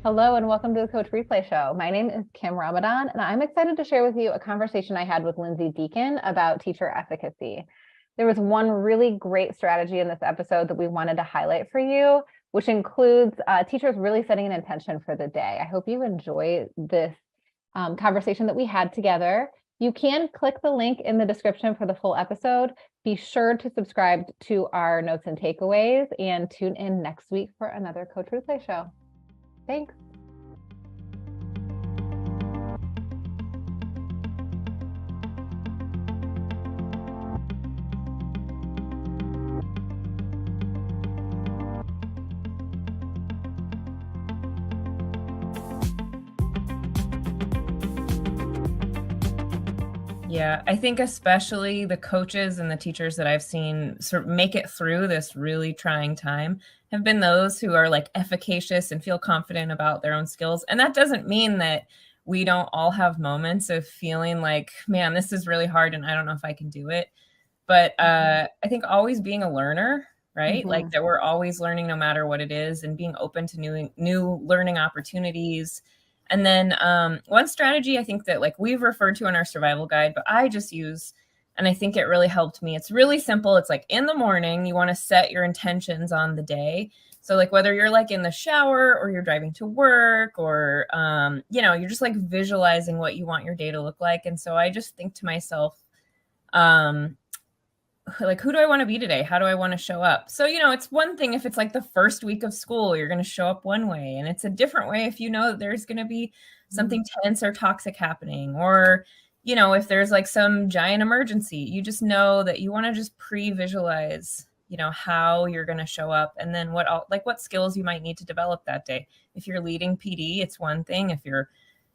Hello and welcome to the Coach Replay Show. My name is Kim Ramadan, and I'm excited to share with you a conversation I had with Lindsey Deacon about teacher efficacy. There was one really great strategy in this episode that we wanted to highlight for you, which includes teachers really setting an intention for the day. I hope you enjoy this conversation that we had together. You can click the link in the description for the full episode. Be sure to subscribe to our notes and takeaways and tune in next week for another Coach Replay Show. Thanks. Yeah, I think especially the coaches and the teachers that I've seen sort of make it through this really trying time have been those who are like efficacious and feel confident about their own skills. And that doesn't mean that we don't all have moments of feeling like, man, this is really hard and I don't know if I can do it. But I think always being a learner, right? Mm-hmm. Like that we're always learning no matter what it is, and being open to new learning opportunities. And then one strategy I think that like we've referred to in our survival guide, but I just use, and I think it really helped me. It's really simple. It's like in the morning, you want to set your intentions on the day. So like whether you're like in the shower or you're driving to work or, you're just like visualizing what you want your day to look like. And so I just think to myself, like, who do I want to be today? How do I want to show up? So, it's one thing if it's like the first week of school, you're going to show up one way, and it's a different way if you know that there's going to be something tense or toxic happening, or, if there's like some giant emergency, you just know that you want to just pre-visualize, how you're going to show up, and then what skills you might need to develop that day. If you're leading PD, it's one thing. If you're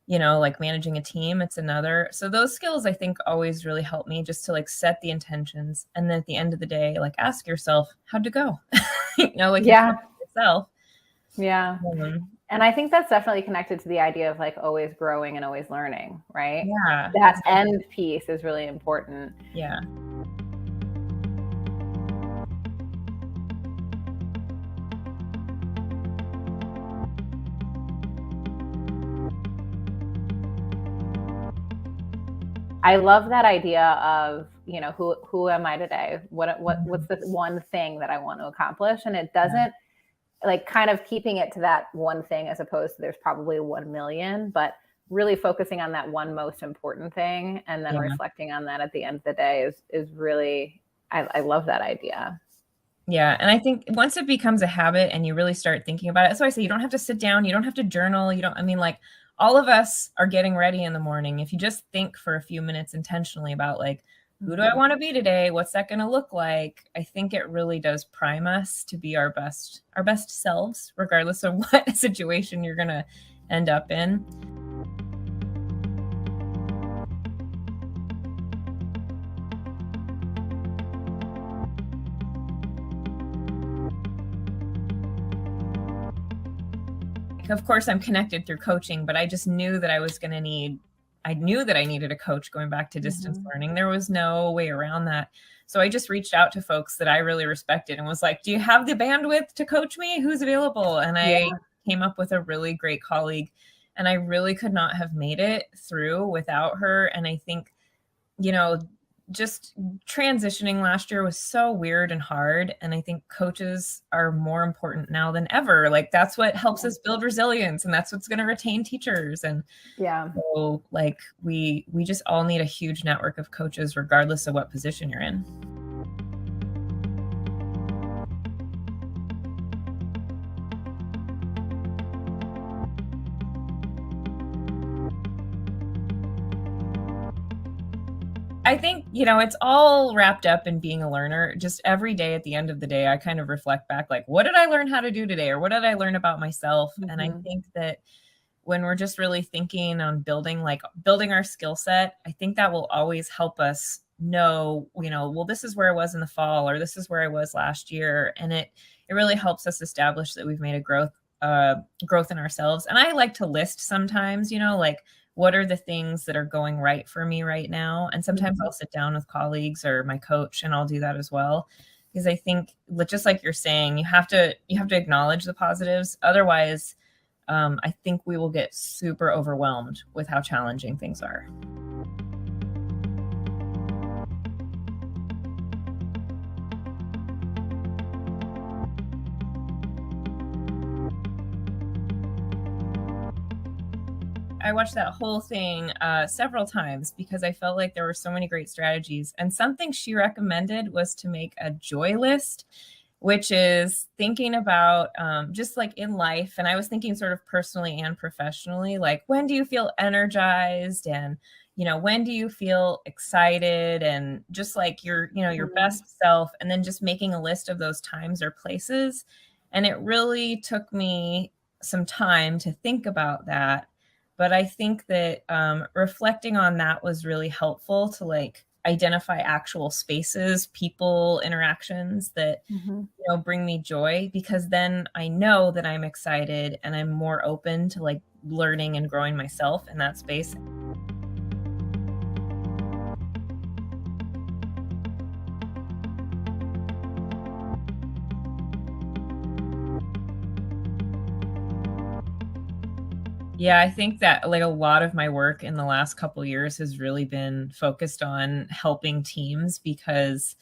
like managing a team, it's another. So those skills, I think, always really help me just to like set the intentions. And then at the end of the day, like ask yourself, how'd it go? Yourself. Yeah. And I think that's definitely connected to the idea of like always growing and always learning, right? Yeah. That end piece is really important. Yeah. I love that idea of, who am I today? What's the one thing that I want to accomplish? And it doesn't like kind of keeping it to that one thing as opposed to there's probably 1 million, but really focusing on that one most important thing and then reflecting on that at the end of the day is really, I love that idea. Yeah. And I think once it becomes a habit and you really start thinking about it, that's why I say you don't have to sit down, you don't have to journal. All of us are getting ready in the morning. If you just think for a few minutes intentionally about like, who do I want to be today? What's that going to look like? I think it really does prime us to be our best selves, regardless of what situation you're going to end up in. Of course, I'm connected through coaching, but I just knew that I needed a coach going back to distance learning. There was no way around that. So I just reached out to folks that I really respected and was like, do you have the bandwidth to coach me? Who's available? And I came up with a really great colleague, and I really could not have made it through without her. And I think, just transitioning last year was so weird and hard. And I think coaches are more important now than ever. Like that's what helps us build resilience, and that's what's going to retain teachers. And so like we just all need a huge network of coaches, regardless of what position you're in. I think, it's all wrapped up in being a learner. Just every day at the end of the day, I kind of reflect back, like, what did I learn how to do today? Or what did I learn about myself? And I think that when we're just really thinking on building our skill set, I think that will always help us know, well, this is where I was in the fall, or this is where I was last year. And it really helps us establish that we've made a growth in ourselves. And I like to list sometimes, like, what are the things that are going right for me right now? And sometimes I'll sit down with colleagues or my coach, and I'll do that as well. Because I think, just like you're saying, you have to acknowledge the positives. Otherwise, I think we will get super overwhelmed with how challenging things are. I watched that whole thing several times because I felt like there were so many great strategies. And something she recommended was to make a joy list, which is thinking about just like in life. And I was thinking sort of personally and professionally, like when do you feel energized, and when do you feel excited, and just like your best self, and then just making a list of those times or places. And it really took me some time to think about that. But I think that reflecting on that was really helpful to like identify actual spaces, people, interactions that bring me joy, because then I know that I'm excited and I'm more open to like learning and growing myself in that space. Yeah, I think that like a lot of my work in the last couple of years has really been focused on helping teams, because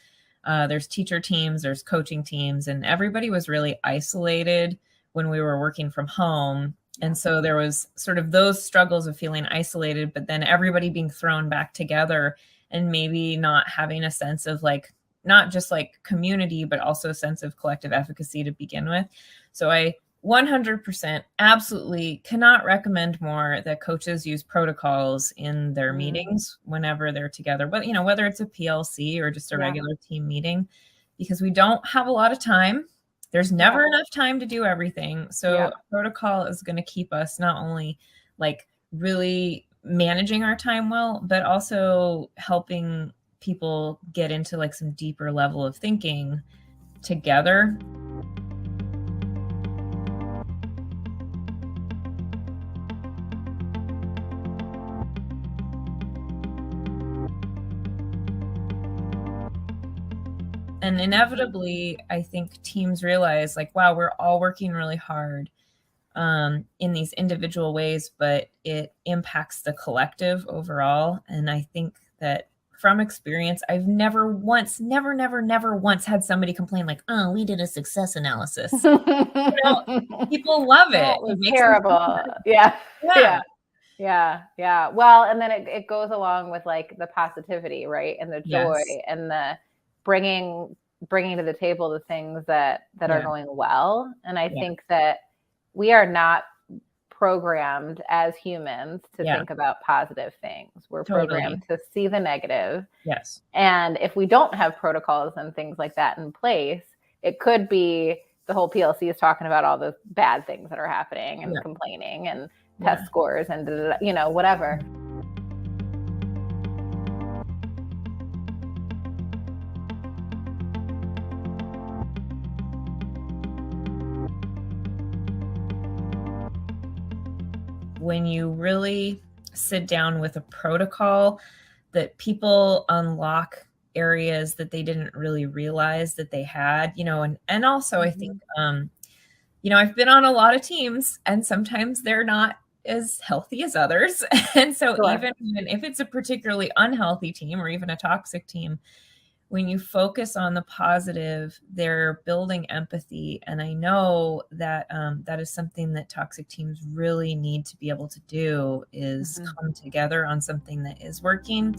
there's teacher teams, there's coaching teams, and everybody was really isolated when we were working from home. And so there was sort of those struggles of feeling isolated, but then everybody being thrown back together and maybe not having a sense of like, not just like community, but also a sense of collective efficacy to begin with. So I 100% absolutely cannot recommend more that coaches use protocols in their meetings whenever they're together, but whether it's a PLC or just a regular team meeting, because we don't have a lot of time. There's never enough time to do everything. So a protocol is going to keep us not only like really managing our time well, but also helping people get into like some deeper level of thinking together. And inevitably, I think teams realize like, wow, we're all working really hard in these individual ways, but it impacts the collective overall. And I think that from experience, I've never once had somebody complain like, oh, we did a success analysis. People love it. It was terrible. Yeah. Well, and then it goes along with like the positivity, right? And the joy and the bringing to the table the things that are going well. And I think that we are not programmed as humans to think about positive things. We're programmed to see the negative. Yes. And if we don't have protocols and things like that in place, it could be the whole PLC is talking about all the bad things that are happening and complaining and test scores and whatever. When you really sit down with a protocol, that people unlock areas that they didn't really realize that they had, and also I think, I've been on a lot of teams and sometimes they're not as healthy as others. And so even if it's a particularly unhealthy team or even a toxic team, when you focus on the positive, they're building empathy. And I know that that is something that toxic teams really need to be able to do, is come together on something that is working.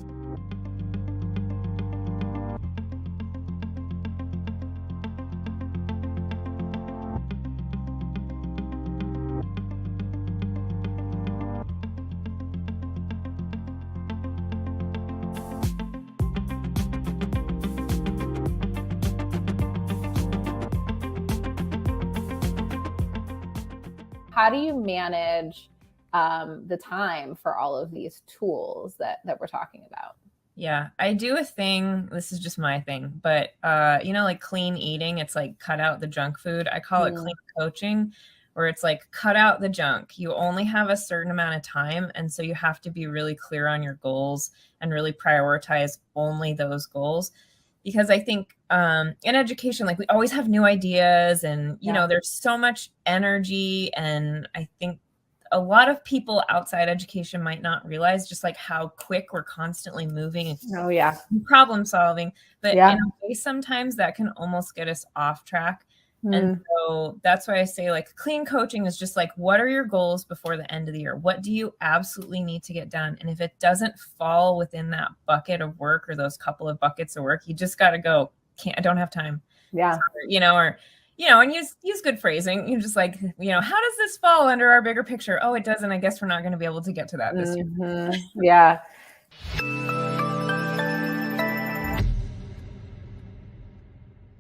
How do you manage the time for all of these tools that we're talking about? Yeah, I do a thing. This is just my thing, but like clean eating, it's like cut out the junk food. I call it clean coaching, where it's like cut out the junk. You only have a certain amount of time. And so you have to be really clear on your goals and really prioritize only those goals. because I think in education, like we always have new ideas and, you know, there's so much energy. And I think a lot of people outside education might not realize just like how quick we're constantly moving and problem solving. But in a way, sometimes that can almost get us off track. And so that's why I say like clean coaching is just like, what are your goals before the end of the year? What do you absolutely need to get done? And if it doesn't fall within that bucket of work or those couple of buckets of work, you just got to go, I don't have time. Yeah. You know, or, you know, and use good phrasing. You're just like, you know, how does this fall under our bigger picture? Oh, it doesn't. I guess we're not going to be able to get to that this year. Yeah.